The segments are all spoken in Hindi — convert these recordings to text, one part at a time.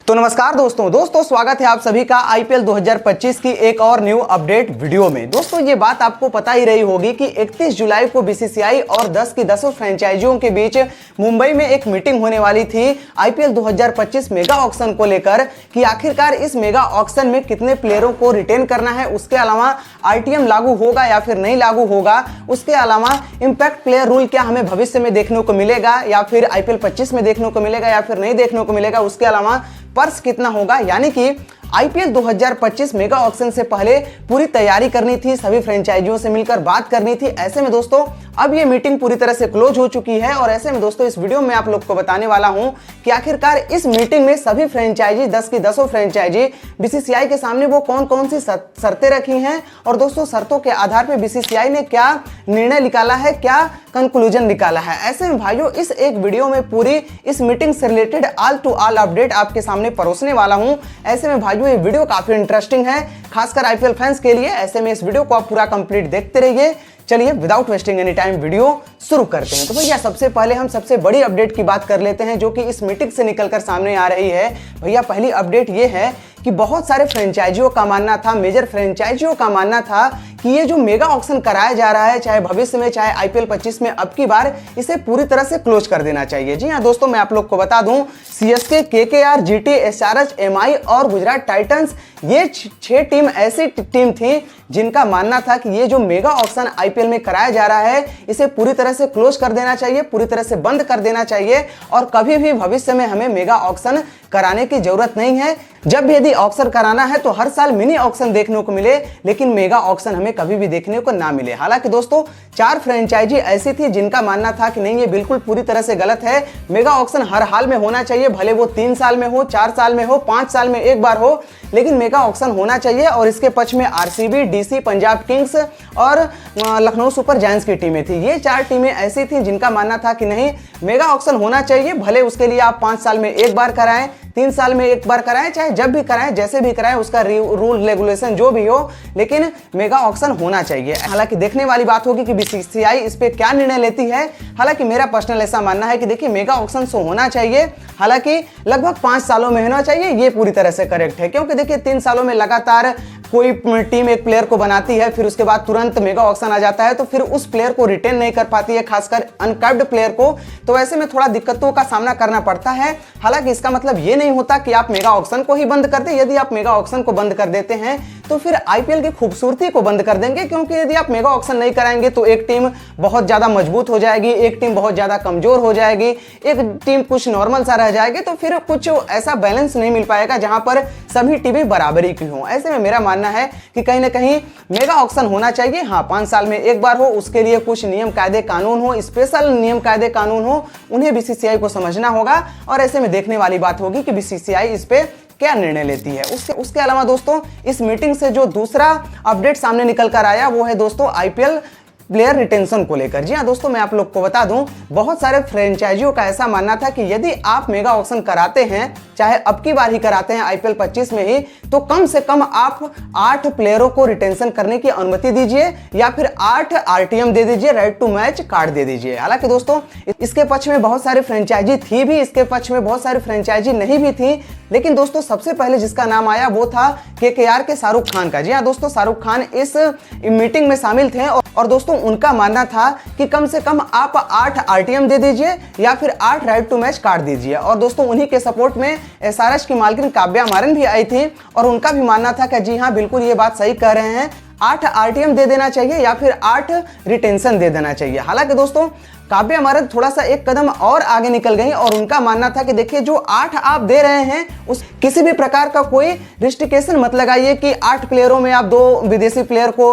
तो नमस्कार दोस्तों स्वागत है आप सभी का आईपीएल 2025 की एक और न्यू अपडेट वीडियो में। दोस्तों ये बात आपको पता ही रही होगी कि 31 जुलाई को बीसीसीआई और 10 की 10 फ्रेंचाइजियों के बीच मुंबई में एक मीटिंग होने वाली थी आईपीएल 2025 मेगा ऑक्शन को लेकर कि आखिरकार इस मेगा ऑक्शन में कितने प्लेयरों को रिटेन करना है, उसके अलावा आरटीएम लागू होगा या फिर नहीं लागू होगा, उसके अलावा इंपैक्ट प्लेयर रूल क्या हमें भविष्य में देखने को मिलेगा या फिर आईपीएल 25 में देखने को मिलेगा या फिर नहीं देखने को मिलेगा, उसके अलावा पर्स कितना होगा। यानी कि आईपीएल 2025 मेगा ऑक्शन से पहले पूरी तैयारी करनी थी, सभी फ्रेंचाइजियों से मिलकर बात करनी थी। ऐसे में दोस्तों अब ये मीटिंग पूरी तरह से क्लोज हो चुकी है और ऐसे में दोस्तों इस वीडियो में आप लोग को बताने वाला हूं कि आखिरकार इस मीटिंग में सभी फ्रेंचाइजी 10 की 10 फ्रेंचाइजी बीसीसीआई के सामने वो कौन कौन सी शर्तें रखी हैं और दोस्तों शर्तों के आधार पर बीसीसीआई ने क्या निर्णय निकाला है, क्या कंक्लूजन निकाला है। ऐसे में भाइयों इस एक वीडियो में पूरी इस मीटिंग से related all to all update आपके सामने परोसने वाला हूं। ऐसे में भाइयों ये वीडियो काफी इंटरेस्टिंग है, खासकर आईपीएल फैंस के लिए। ऐसे में इस वीडियो को आप पूरा कंप्लीट देखते रहिए। चलिए without wasting any time video शुरू करते हैं। तो भैया सबसे पहले हम सबसे बड़ी अपडेट की बात कर लेते हैं जो कि इस मीटिंग से निकलकर सामने आ रही है। भैया पहली अपडेट ये है कि बहुत सारे फ्रेंचाइजियों का मानना था, मेजर फ्रेंचाइजियों का मानना था कि ये जो मेगा ऑक्शन कराया जा रहा है, चाहे भविष्य में चाहे आईपीएल 25 में, अब की बार इसे पूरी तरह से क्लोज कर देना चाहिए। जी हाँ दोस्तों, मैं आप लोग को बता दूं CSK, KKR, GT, SRH, MI और गुजरात टाइटंस, ये 6 टीम ऐसी टीम थी जिनका मानना था कि ये जो मेगा ऑक्शन आईपीएल में कराया जा रहा है इसे पूरी तरह से क्लोज कर देना चाहिए, पूरी तरह से बंद कर देना चाहिए और कभी भी भविष्य में हमें मेगा ऑक्शन कराने की जरूरत नहीं है। जब भी यदि ऑक्शन कराना है तो हर साल मिनी ऑक्शन देखने को मिले, लेकिन मेगा ऑक्शन हमें कभी भी देखने को ना मिले। हालांकि दोस्तों 4 फ्रेंचाइजी ऐसी थी जिनका मानना था कि नहीं, ये बिल्कुल पूरी तरह से गलत है, मेगा ऑक्शन हर हाल में होना चाहिए, भले वो 3 साल में हो, 4 साल में हो, 5 साल में एक बार हो, लेकिन मेगा ऑक्शन होना चाहिए। और इसके पक्ष में आरसीबी, डीसी, पंजाब किंग्स और लखनऊ सुपर जायंट्स की टीमें थी। ये 4 टीमें ऐसी थी जिनका मानना था कि नहीं, मेगा ऑक्शन होना चाहिए, भले उसके लिए आप 5 साल में एक बार कराएं, 3 साल में एक बार कराएं, चाहे जब भी कराएं, जैसे भी कराएं, उसका रूल रेगुलेशन जो भी हो, लेकिन मेगा ऑक्शन होना चाहिए। हालांकि देखने वाली बात होगी कि बीसीसीआई इस पे क्या निर्णय लेती है। हालांकि मेरा पर्सनल ऐसा मानना है कि देखिए मेगा ऑक्शन सो होना चाहिए, हालांकि लगभग 5 सालों में होना चाहिए, ये पूरी तरह से करेक्ट है। क्योंकि देखिए 3 सालों में लगातार कोई टीम एक प्लेयर को बनाती है, फिर उसके बाद तुरंत मेगा ऑक्शन आ जाता है, तो फिर उस प्लेयर को रिटेन नहीं कर पाती है, खासकर अनकैप्ड प्लेयर को, तो ऐसे में थोड़ा दिक्कतों का सामना करना पड़ता है। हालांकि इसका मतलब ये नहीं होता कि आप मेगा ऑक्शन को ही बंद कर दें। यदि आप मेगा ऑक्शन को बंद कर देते हैं तो फिर आईपीएल की खूबसूरती को बंद कर देंगे, क्योंकि यदि आप मेगा ऑक्शन नहीं कराएंगे तो एक टीम बहुत ज्यादा मजबूत हो जाएगी, एक टीम बहुत ज्यादा कमजोर हो जाएगी, एक टीम कुछ नॉर्मल सा रह जाएगी, तो फिर कुछ ऐसा बैलेंस नहीं मिल पाएगा जहां पर सभी टीमें बराबरी की हों। ऐसे में मेरा मानना है कि कहीं ना कहीं मेगा ऑक्शन होना चाहिए। हाँ, 5 साल में एक बार हो, उसके लिए कुछ नियम कायदे कानून हो, स्पेशल नियम कायदे कानून हो, उन्हें बीसीसीआई को समझना होगा और ऐसे में देखने वाली बात होगी कि बीसीसीआई इस पे क्या निर्णय लेती है। उसके अलावा दोस्तों इस मीटिंग से जो दूसरा अपडेट सामने निकल कर आया वो है दोस्तों आईपीएल प्लेयर रिटेंशन को लेकर। जी हाँ दोस्तों, मैं आप लोग को बता दूं बहुत सारे फ्रेंचाइजियों का ऐसा मानना था कि यदि आप मेगा ऑक्शन कराते हैं, चाहे अब की बार ही कराते हैं आईपीएल 25 में ही, तो कम से कम आप 8 प्लेयरों को रिटेंशन करने की अनुमति दीजिए या फिर 8 आरटीएम दे दीजिए, राइट टू मैच कार्ड दे दीजिए। हालांकि दोस्तों इसके पक्ष में बहुत सारी फ्रेंचाइजी थी भी, इसके पक्ष में बहुत सारी फ्रेंचाइजी नहीं भी थी, लेकिन दोस्तों सबसे पहले जिसका नाम आया वो था केकेआर के शाहरुख खान का। जी हाँ दोस्तों, शाहरुख खान इस मीटिंग में शामिल थे और दोस्तों उनका मानना था कि कम से कम आप 8 आरटीएम दे दीजिए या फिर 8 राइट टू मैच कार्ड दीजिए। और दोस्तों उन्हीं के सपोर्ट में एसआरएच की मालकिन काव्या मारन भी आई थी और उनका भी मानना था कि जी हाँ बिल्कुल ये बात सही कह रहे हैं, 8 आरटीएम दे देना चाहिए या फिर 8 रिटेंशन दे देना चाहिए। हालांकि दोस्तों काव्या मारन थोड़ा सा एक कदम और आगे निकल गई और उनका मानना था कि देखिए जो 8 आप दे रहे हैं उस किसी भी प्रकार का कोई रिस्ट्रिक्शन मत लगाइए कि 8 प्लेयरों में आप 2 विदेशी प्लेयर को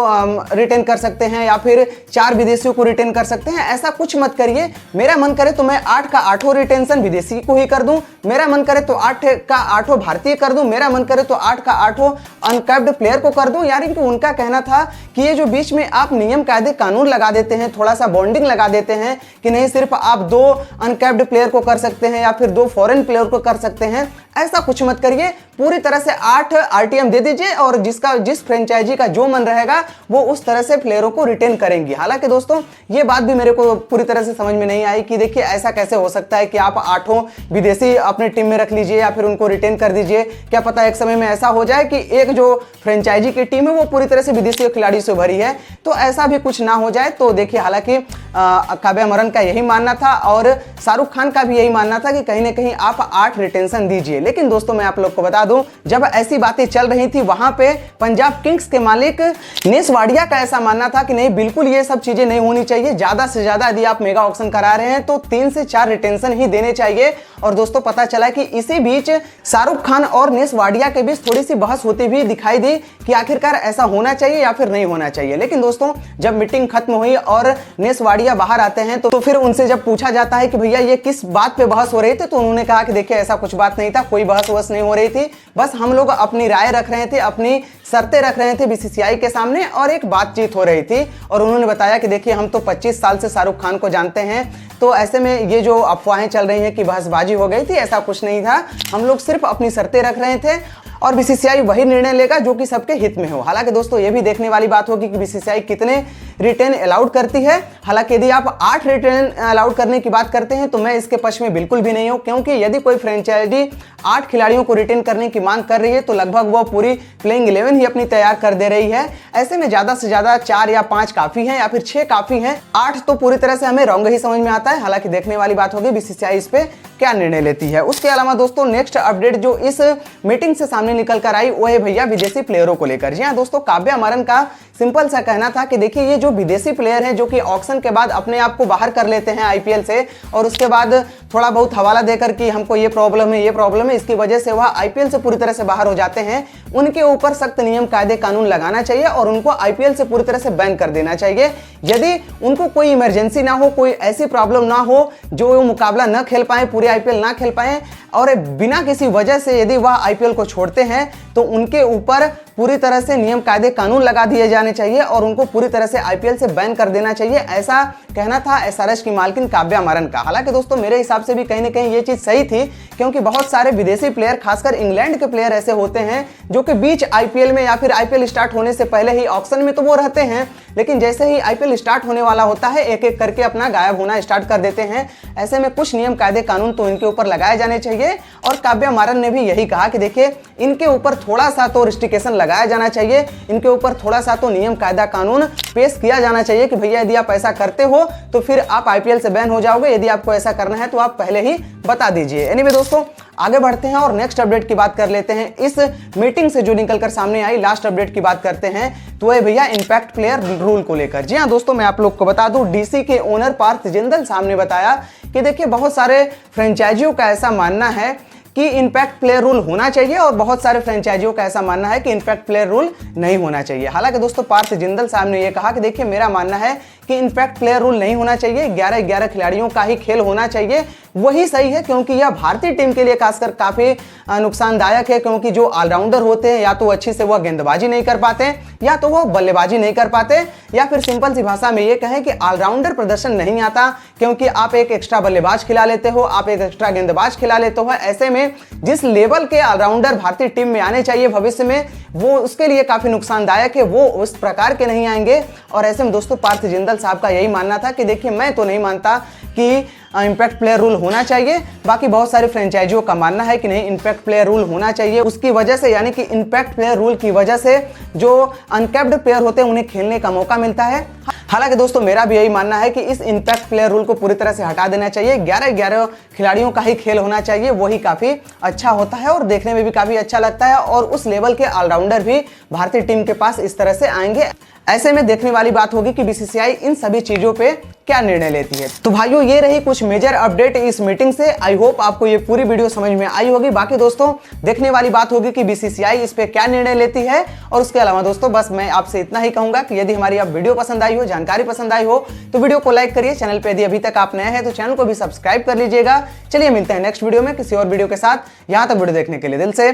रिटेन कर सकते हैं या फिर 4 विदेशियों को रिटेन कर सकते हैं, ऐसा कुछ मत करिए। मेरा मन करे तो मैं 8 का 8 रिटेंशन विदेशी को ही कर दूं, मेरा मन करे तो 8 का 8 भारतीय कर दूं, मेरा मन करे तो 8 का 8 अनकैप्ड प्लेयर को कर दूं। यानी कि उनका कहना था कि ये जो बीच में आप नियम कायदे कानून लगा देते हैं, थोड़ा सा बॉन्डिंग लगा देते हैं, कि नहीं सिर्फ आप 2 अनकैप्ड प्लेयर को कर सकते हैं या फिर 2 फॉरेन प्लेयर को कर सकते हैं, ऐसा कुछ मत करिए। पूरी तरह से 8 आरटीएम दे दीजिए और जिस फ्रेंचाइजी का जो मन रहेगा वो उस तरह से प्लेयरों को रिटेन करेंगी। हालांकि दोस्तों ये बात भी मेरे को पूरी तरह से समझ में नहीं आई कि देखिए ऐसा कैसे हो सकता है कि आप 8 विदेशी अपने टीम में रख लीजिए या फिर उनको रिटेन कर दीजिए। क्या पता एक समय में ऐसा हो जाए कि एक जो फ्रेंचाइजी की टीम है वो पूरी तरह से विदेशी खिलाड़ी से भरी है, तो ऐसा भी कुछ ना हो जाए। तो देखिए हालांकि काव्या मारन का यही मानना था और शाहरुख खान का भी यही मानना था कि कहीं ना कहीं आप 8 रिटेंशन दीजिए। लेकिन दोस्तों मैं आप लोग को बता दूं, जब ऐसी बातें चल रही थी वहां पे पंजाब किंग्स के मालिक नेस वाडिया का ऐसा मानना था कि नहीं बिल्कुल ये सब चीजें नहीं होनी चाहिए, ज्यादा से ज्यादा यदि आप मेगा ऑक्शन करा रहे हैं तो 3 से 4 रिटेंशन ही देने चाहिए। और दोस्तों पता चला कि इसी बीच शाहरुख खान और नेस वाडिया के बीच थोड़ी सी बहस होती हुई दिखाई दी कि आखिरकार ऐसा होना चाहिए या फिर नहीं होना चाहिए। लेकिन दोस्तों जब मीटिंग खत्म हुई और नेस वाडिया बाहर आते हैं तो फिर उनसे जब पूछा जाता है कि भैया ये किस बात पे बहस हो रही थी, तो उन्होंने कहा कि देखिए ऐसा कुछ बात नहीं था, कोई बहस नहीं हो रही थी, बस हम लोग अपनी राय रख रहे थे, अपनी शर्तें रख रहे थे बीसीसीआई के सामने और एक बातचीत हो रही थी। और उन्होंने बताया कि देखिए हम तो 25 साल से शाहरुख खान को जानते हैं, तो ऐसे में ये जो अफवाहें चल रही हैं कि बहसबाजी हो गई थी, ऐसा कुछ नहीं था, हम लोग सिर्फ अपनी शर्तें रख रहे थे और बीसीसीआई वही निर्णय लेगा जो कि सबके हित में हो। हालांकि दोस्तों ये भी देखने वाली बात होगी कि बीसीसीआई कितने रिटेन अलाउड करती है। हालांकि यदि आप 8 रिटेन अलाउड करने की बात करते हैं तो मैं इसके पक्ष में बिल्कुल भी नहीं हूं, क्योंकि यदि कोई फ्रेंचाइजी 8 खिलाड़ियों को रिटेन करने की मांग कर रही है तो लगभग वो पूरी प्लेइंग 11 ही अपनी तैयार कर दे रही है। ऐसे में ज्यादा से ज्यादा 4 या 5 काफी है या फिर 6 काफी है, 8 तो पूरी तरह से हमें रॉन्ग ही समझ में आता है। हालांकि देखने वाली बात होगी बीसीसीआई इस पे क्या निर्णय लेती है। उसके अलावा दोस्तों नेक्स्ट अपडेट जो इस मीटिंग से सामने निकल कर आई वो है भैया विदेशी प्लेयरों को लेकर। जी हाँ दोस्तों, काव्या मारन का सिंपल सा कहना था कि देखिए ये जो विदेशी प्लेयर हैं जो कि ऑक्शन के बाद अपने आप को बाहर कर लेते हैं आईपीएल से और उसके बाद थोड़ा बहुत हवाला देकर कि हमको ये प्रॉब्लम है, इसकी वजह से वह आईपीएल से पूरी तरह से बाहर हो जाते हैं, उनके ऊपर सख्त नियम कायदे कानून लगाना चाहिए और उनको आईपीएल से पूरी तरह से बैन कर देना चाहिए। यदि उनको कोई इमरजेंसी ना हो, कोई ऐसी प्रॉब्लम ना हो जो वो मुकाबला न खेल पाए, पूरे आईपीएल ना खेल पाए और बिना किसी वजह से यदि वह आईपीएल को छोड़ते हैं तो उनके ऊपर पूरी तरह से नियम कायदे कानून लगा दिए जाने चाहिए और उनको पूरी तरह से आईपीएल से बैन कर देना चाहिए। ऐसा कहना था एसआरएच की मालकिन काव्या मारन का। हालांकि दोस्तों मेरे हिसाब से भी कहीं ना कहीं ये चीज सही थी, क्योंकि बहुत सारे विदेशी प्लेयर खासकर इंग्लैंड के प्लेयर ऐसे होते हैं जो कि बीच आईपीएल में या फिर आईपीएल स्टार्ट होने से पहले ही ऑक्शन में तो वो रहते हैं, लेकिन जैसे ही आईपीएल स्टार्ट होने वाला होता है एक एक करके अपना गायब होना स्टार्ट कर देते हैं। ऐसे में कुछ नियम कायदे कानून तो इनके ऊपर लगाए जाने चाहिए और काव्या मारन ने भी यही कहा कि देखिए इनके ऊपर थोड़ा सा तो रिस्ट्रिक्शन लगाया जाना चाहिए, इनके ऊपर थोड़ा सा तो नियम कायदा कानून पेश किया जाना चाहिए कि भैया यदि आप ऐसा करते हो तो फिर आप आईपीएल से बैन हो जाओगे, यदि आपको ऐसा करना है तो आप पहले ही बता दीजिए। एनीवे दोस्तों आगे बढ़ते हैं और नेक्स्ट अपडेट की बात कर लेते हैं। इस मीटिंग से जो निकलकर सामने आई लास्ट अपडेट की बात करते हैं तो है भैया इंपैक्ट प्लेयर रूल को लेकर। जी हाँ दोस्तों, मैं आप लोग को बता दूं डीसी के ओनर पार्थ जिंदल साहब ने बताया कि देखिए बहुत सारे फ्रेंचाइजियों का ऐसा मानना है कि इंपैक्ट प्लेयर रूल होना चाहिए और बहुत सारे फ्रेंचाइजियों का ऐसा मानना है कि इंपैक्ट प्लेयर रूल नहीं होना चाहिए। हालांकि दोस्तों पार्थ जिंदल साहब ने यह कहा कि देखिए मेरा मानना है कि इंपैक्ट प्लेयर रूल नहीं होना चाहिए, 11-11 खिलाड़ियों का ही खेल होना चाहिए, वही सही है, क्योंकि यह भारतीय टीम के लिए खासकर काफी नुकसानदायक है, क्योंकि जो ऑलराउंडर होते हैं या तो अच्छी से वह गेंदबाजी नहीं कर पाते या तो वह बल्लेबाजी नहीं कर पाते, या फिर सिंपल सी भाषा में ये कहें कि ऑलराउंडर प्रदर्शन नहीं आता, क्योंकि आप एक एक्स्ट्रा बल्लेबाज खिला लेते हो, आप एक एक्स्ट्रा गेंदबाज खिला लेते हो। ऐसे में जिस लेवल के ऑलराउंडर भारतीय टीम में आने चाहिए भविष्य में वो उसके लिए काफी नुकसानदायक है, वो उस प्रकार के नहीं आएंगे। और ऐसे में दोस्तों पार्थ जिंदल साहब का यही मानना था कि देखिए मैं तो नहीं मानता कि इंपैक्ट प्लेयर रूल होना चाहिए, बाकी बहुत सारे फ्रेंचाइजियों का मानना है कि नहीं इंपैक्ट प्लेयर रूल होना चाहिए। उसकी वजह से यानी कि इंपैक्ट प्लेयर रूल की वजह से जो अनकैप्ड प्लेयर होते हैं उन्हें खेलने का मौका मिलता है। हालांकि दोस्तों मेरा भी यही मानना है कि इस इंपैक्ट प्लेयर रूल को पूरी तरह से हटा देना चाहिए, 11-11 खिलाड़ियों का ही खेल होना चाहिए, वही काफी अच्छा होता है और देखने में भी काफी अच्छा लगता है और उस लेवल के ऑलराउंडर भी भारतीय टीम के पास इस तरह से आएंगे। ऐसे में देखने वाली बात होगी कि बीसीसीआई इन सभी चीजों पे क्या निर्णय लेती है। तो भाइयों ये रही कुछ मेजर अपडेट इस मीटिंग से। आई होप आपको ये पूरी वीडियो समझ में आई होगी। बाकी दोस्तों देखने वाली बात होगी कि बीसीसीआई इस पे क्या निर्णय लेती है। और उसके अलावा दोस्तों बस मैं आपसे इतना ही कहूंगा कि यदि हमारी आप वीडियो पसंद आई हो, जानकारी पसंद आई हो तो वीडियो को लाइक करिए। चैनल पे यदि अभी तक आप नए हैं तो चैनल को भी सब्सक्राइब कर लीजिएगा। चलिए मिलते हैं नेक्स्ट वीडियो में किसी और वीडियो के साथ। यहां तक वीडियो देखने के लिए दिल से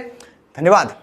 धन्यवाद।